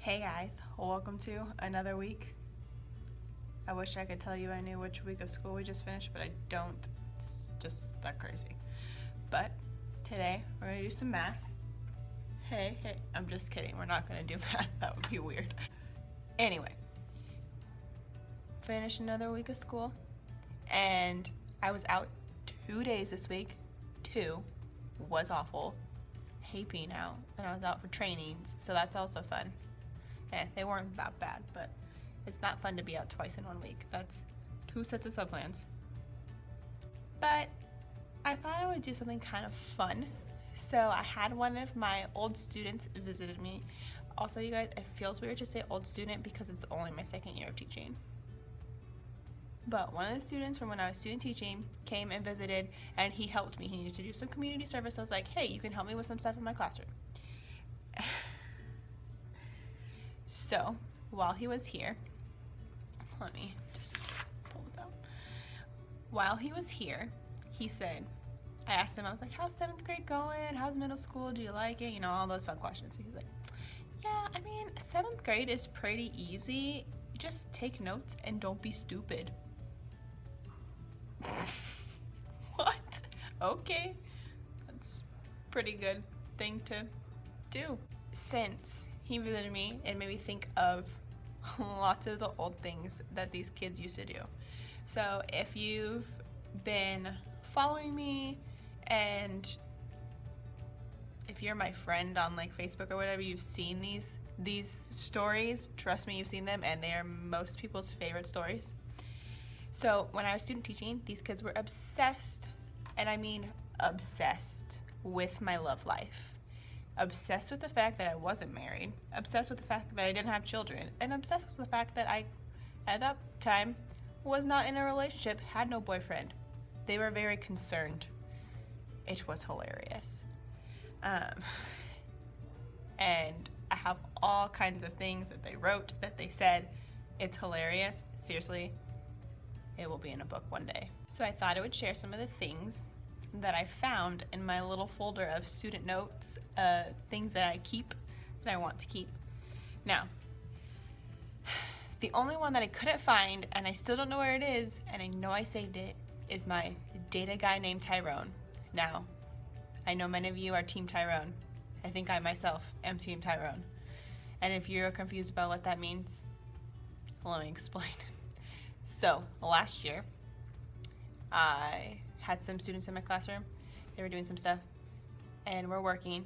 Hey guys, welcome to another week. I wish I could tell you I knew which week of school we just finished, but I don't. It's just that crazy. But today we're gonna do some math. Hey, I'm just kidding. We're not gonna do math. That would be weird. Anyway, finished another week of school, and I was out 2 days this week. 2 was awful. Hate being out, and I was out for trainings, so that's also fun. They weren't that bad, but it's not fun to be out twice in 1 week. That's 2 sets of sub-plans. But I thought I would do something kind of fun. So I had one of my old students visited me. Also, you guys, it feels weird to say old student because it's only my 2nd year of teaching. But one of the students from when I was student teaching came and visited, and he helped me. He needed to do some community service. I was like, hey, you can help me with some stuff in my classroom. So while he was here, let me just pull this out. While he was here, he said, I asked him, I was like, how's 7th grade going? How's middle school? Do you like it? You know, all those fun questions. He's like, yeah, I mean, 7th grade is pretty easy. Just take notes and don't be stupid. What? Okay. That's a pretty good thing to do. Since he visited me, it made me think of lots of the old things that these kids used to do. So if you've been following me and if you're my friend on like Facebook or whatever, you've seen these stories. Trust me, you've seen them, and they are most people's favorite stories. So when I was student teaching, these kids were obsessed, and I mean obsessed, with my love life. Obsessed with the fact that I wasn't married, obsessed with the fact that I didn't have children, and obsessed with the fact that I, at that time, was not in a relationship, had no boyfriend. They were very concerned. It was hilarious. And I have all kinds of things that they wrote, that they said. It's hilarious. Seriously, it will be in a book one day. So I thought I would share some of the things that I found in my little folder of student notes, things that I keep, that I want to keep. Now, the only one that I couldn't find, and I still don't know where it is, and I know I saved it, is my data guy named Tyrone. Now, I know many of you are Team Tyrone. I think I myself am Team Tyrone. And if you're confused about what that means, let me explain. So, last year, I had some students in my classroom. They were doing some stuff, and we're working.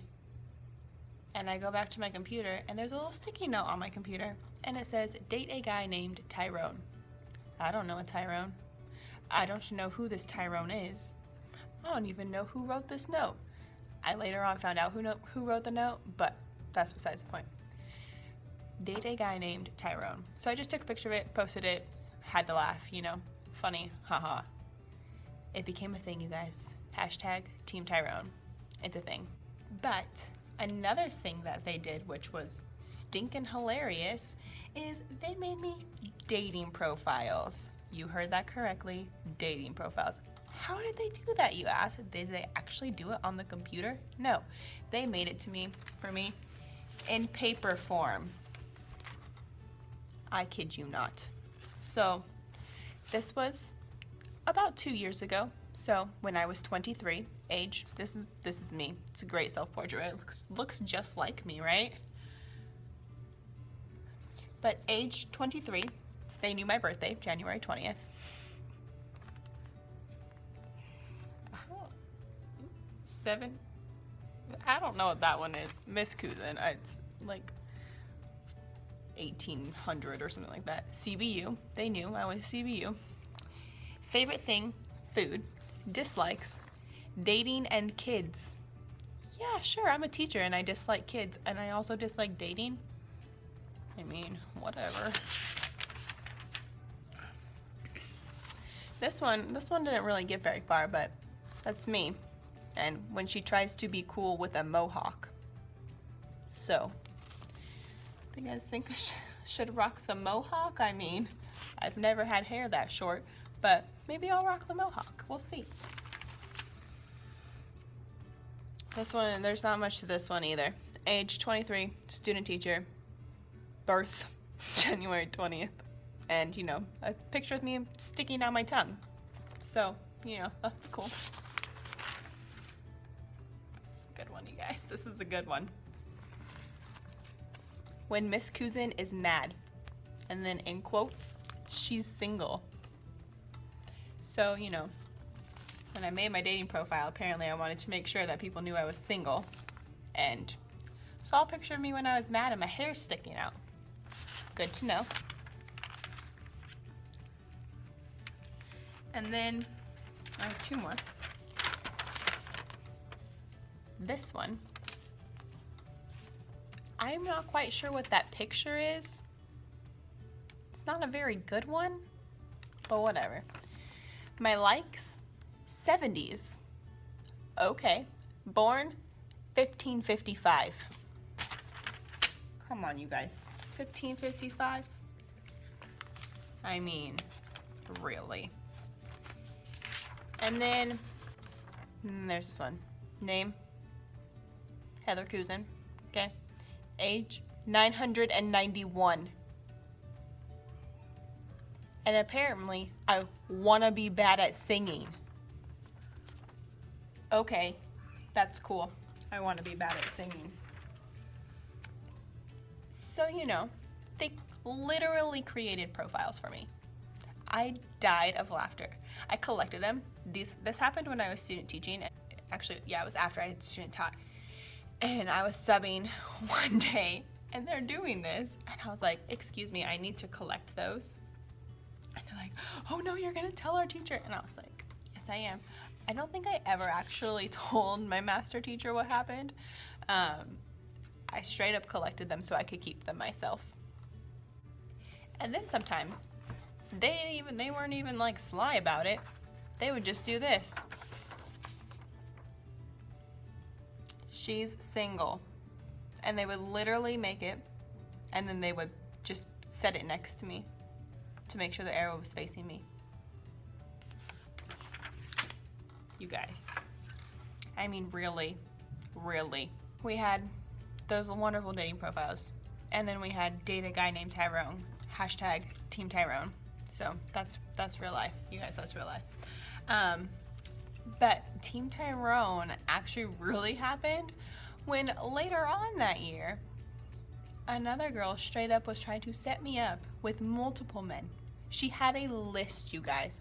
And I go back to my computer, and there's a little sticky note on my computer, and it says, date a guy named Tyrone. I don't know a Tyrone. I don't know who this Tyrone is. I don't even know who wrote this note. I later on found out who wrote the note, but that's besides the point. Date a guy named Tyrone. So I just took a picture of it, posted it, had to laugh, you know, funny, haha. It became a thing, you guys. Hashtag Team Tyrone. It's a thing. But another thing that they did, which was stinking hilarious, is they made me dating profiles. You heard that correctly, dating profiles. How did they do that, you ask? Did they actually do it on the computer? No, they made it for me, in paper form. I kid you not. So, this was about 2 years ago. So, when I was 23, age, this is me. It's a great self-portrait. It looks just like me, right? But age 23, they knew my birthday, January 20th. I don't know what that one is. Miss Cousin. It's like 1800 or something like that. CBU. They knew I was CBU. Favorite thing, food. Dislikes, dating and kids. Yeah, sure, I'm a teacher and I dislike kids, and I also dislike dating. I mean, whatever. This one didn't really get very far, but that's me. And when she tries to be cool with a mohawk. So, do you guys think I should rock the mohawk? I mean, I've never had hair that short, but maybe I'll rock the mohawk. We'll see. This one, there's not much to this one either. Age 23, student teacher. birth, January 20th. And, you know, a picture of me sticking out my tongue. So, you know, that's cool. Good one, you guys. This is a good one. When Miss Cousin is mad, and then in quotes, she's single. So, you know, when I made my dating profile, apparently I wanted to make sure that people knew I was single. And saw a picture of me when I was mad and my hair's sticking out. Good to know. And then I have two more. This one. I'm not quite sure what that picture is. It's not a very good one, but whatever. My likes, 70s. Okay. Born 1555. Come on, you guys. 1555? I mean, really. And then, there's this one. Name, Heather Cousin. Okay. Age, 991. And apparently, I want to be bad at singing. Okay, that's cool. I want to be bad at singing. So, you know, they literally created profiles for me. I died of laughter. I collected them. This happened when I was student teaching. Actually, yeah, it was after I had student taught. And I was subbing one day, and they're doing this. And I was like, excuse me, I need to collect those. And they're like, oh no, you're gonna tell our teacher. And I was like, yes, I am. I don't think I ever actually told my master teacher what happened. I straight up collected them so I could keep them myself. And then sometimes, they weren't even like sly about it. They would just do this. She's single. And they would literally make it, and then they would just set it next to me to make sure the arrow was facing me. You guys. I mean, really, really. We had those wonderful dating profiles, and then we had date a guy named Tyrone. Hashtag Team Tyrone. So that's real life. You guys, that's real life. But Team Tyrone actually really happened when later on that year, another girl straight up was trying to set me up with multiple men. She had a list, you guys.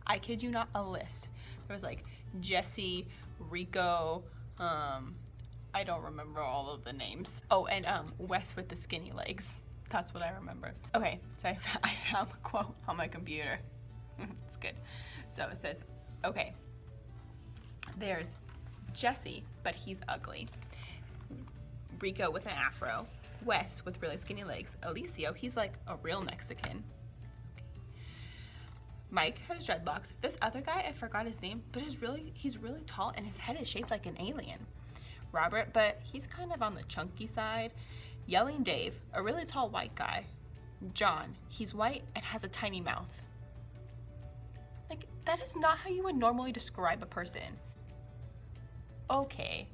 I kid you not, a list. There was like Jesse, Rico, I don't remember all of the names. Oh, and Wes with the skinny legs. That's what I remember. Okay, so I found the quote on my computer. It's good. So it says, okay, there's Jesse, but he's ugly. Rico with an afro. Wes with really skinny legs. Alicio, he's like a real Mexican. Okay. Mike has dreadlocks. This other guy, I forgot his name, but he's really tall and his head is shaped like an alien. Robert, but he's kind of on the chunky side. Yelling Dave, a really tall white guy. John, he's white and has a tiny mouth. Like, that is not how you would normally describe a person. Okay,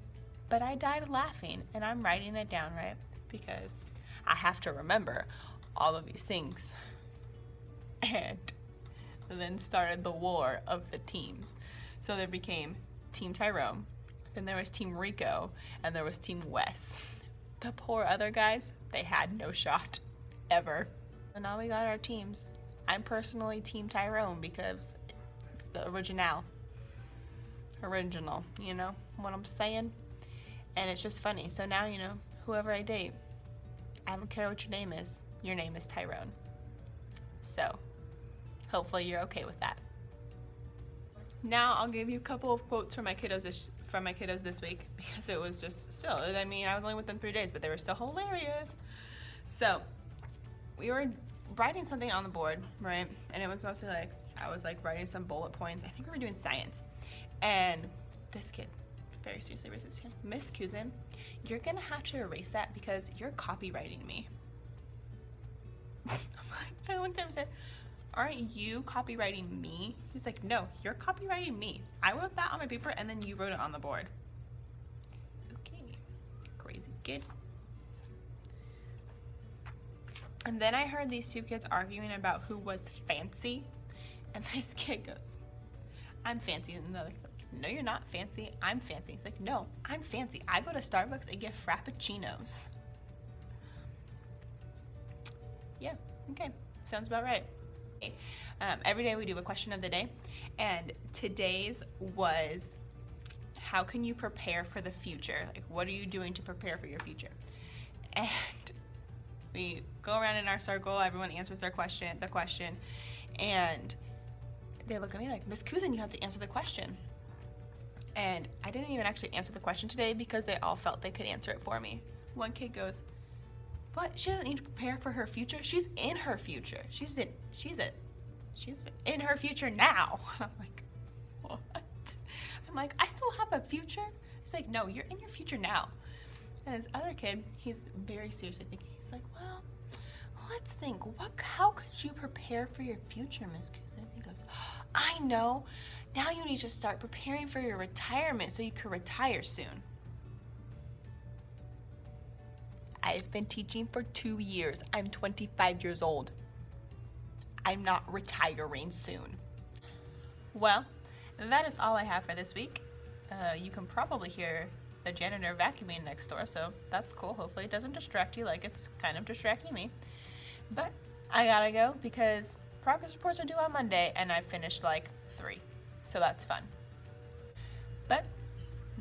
but I died laughing, and I'm writing it down, right? Because I have to remember all of these things. And then started the war of the teams. So there became Team Tyrone, then there was Team Rico, and there was Team Wes. The poor other guys, they had no shot, ever. So now we got our teams. I'm personally Team Tyrone because it's the original, you know what I'm saying? And it's just funny. So now, you know, whoever I date, I don't care what your name is Tyrone. So, hopefully you're okay with that. Now I'll give you a couple of quotes from my kiddos this week, because it was just still, I mean, I was only with them 3 days, but they were still hilarious. So, we were writing something on the board, right? And it was mostly like, I was like writing some bullet points. I think we were doing science. And this kid very seriously raised his hand. Miss Cousin, you're gonna have to erase that because you're copywriting me. I looked at him and said, aren't you copywriting me? He's like, no, you're copywriting me. I wrote that on my paper and then you wrote it on the board. Okay, crazy kid. And then I heard these two kids arguing about who was fancy. And this kid goes, I'm fancy. And the other kid's like, no, you're not fancy. I'm fancy. He's like, no, I'm fancy. I go to Starbucks and get frappuccinos. Yeah, okay. Sounds about right. Every day we do a question of the day. And today's was, how can you prepare for the future? Like, what are you doing to prepare for your future? And we go around in our circle, everyone answers the question, and they look at me like, Miss Kuzin, you have to answer the question. And I didn't even actually answer the question today because they all felt they could answer it for me. One kid goes, what? She doesn't need to prepare for her future. She's in her future. She's in her future now. I'm like, what? I'm like, I still have a future? He's like, no, you're in your future now. And this other kid, he's very seriously thinking, he's like, well, let's think, how could you prepare for your future, Miss Kuzin? He goes, I know. Now you need to start preparing for your retirement so you can retire soon. I've been teaching for 2 years. I'm 25 years old. I'm not retiring soon. Well, that is all I have for this week. You can probably hear the janitor vacuuming next door, so that's cool. Hopefully it doesn't distract you like it's kind of distracting me. But I gotta go because progress reports are due on Monday and I finished like 3. So that's fun. But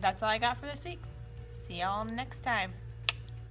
that's all I got for this week. See y'all next time.